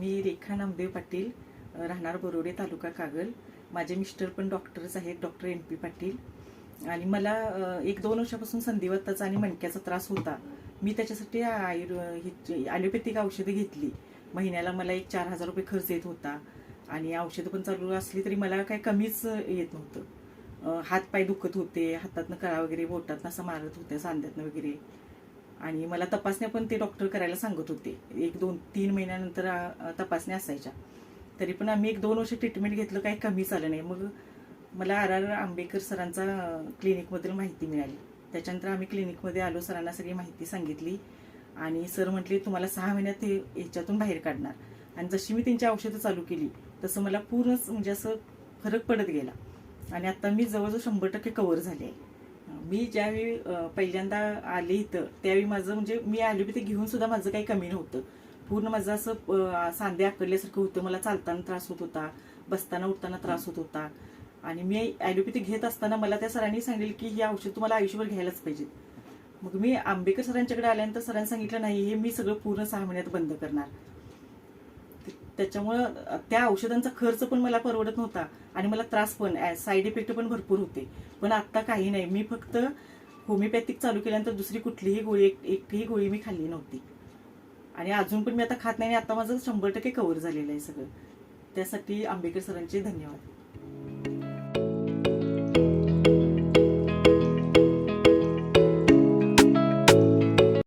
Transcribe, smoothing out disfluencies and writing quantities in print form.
मी रेखा नामदेव पाटील, राहणार बोरोडे, तालुका कागल. माझे मिस्टर पण डॉक्टरच आहेत, डॉक्टर MP पाटील. आणि मला 1-2 वर्षापासून संधिवाताचा आणि मणक्याचा त्रास होता. मी त्याच्यासाठी ॲलोपॅथिक औषधे घेतली. महिन्याला मला 4,000 रुपये खर्च येत होता आणि औषधं पण चालू असली तरी मला काही कमीच येत नव्हतं. हात-पाय दुखत होते, हातातनं कळा वगैरे बोटातनं असं मारत होत्या, सांध्यातनं वगैरे. आणि मला तपासण्या पण ते डॉक्टर करायला सांगत होते. 1-2-3 महिन्यानंतर तपासण्या असायच्या. तरी पण आम्ही 1-2 वर्ष ट्रीटमेंट घेतलं, काही कमीच आलं नाही. मग मला RR आंबेकर सरांचा क्लिनिकबद्दल माहिती मिळाली. त्याच्यानंतर आम्ही क्लिनिकमध्ये आलो, सरांना सगळी माहिती सांगितली आणि सर म्हटले तुम्हाला 6 महिन्यात ह्याच्यातून बाहेर काढणार. आणि जशी मी त्यांची औषधं चालू केली तसं मला पूर्णच म्हणजे असं फरक पडत गेला. आणि आता मी जवळजवळ 100% कव्हर झाले आहे. मी ज्यावेळी पहिल्यांदा आले इथं त्यावेळी माझं म्हणजे मी ॲलोपॅथिक घेऊन सुद्धा माझं काही कमी नव्हतं. पूर्ण माझं असं सांधे आकडल्यासारखं होतं. मला चालताना त्रास होत होता, बसताना उठताना त्रास होत होता. आणि मी ॲलोपॅथिक घेत असताना मला त्या सरांनी सांगितलं की ही औषध तुम्हाला आयुष्यभर घ्यायलाच पाहिजे. मग मी आंबेकर सरांच्याकडे आल्यानंतर सरांनी सांगितलं नाही, हे मी सगळं पूर्ण 6 महिन्यात बंद करणार. त्याच्यामुळं त्या औषधांचा खर्च पण मला परवडत नव्हता आणि मला त्रास पण, साईड इफेक्ट पण भरपूर होते. पण आता काही नाही. मी फक्त होमिओपॅथिक चालू केल्यानंतर दुसरी कुठलीही गोळी, एकही गोळी मी खाल्ली नव्हती. आणि अजून पण मी आता खात नाही. आता माझं 100% कव्हर झालेलं आहे सगळं. त्यासाठी आंबेकर सरांचे धन्यवाद.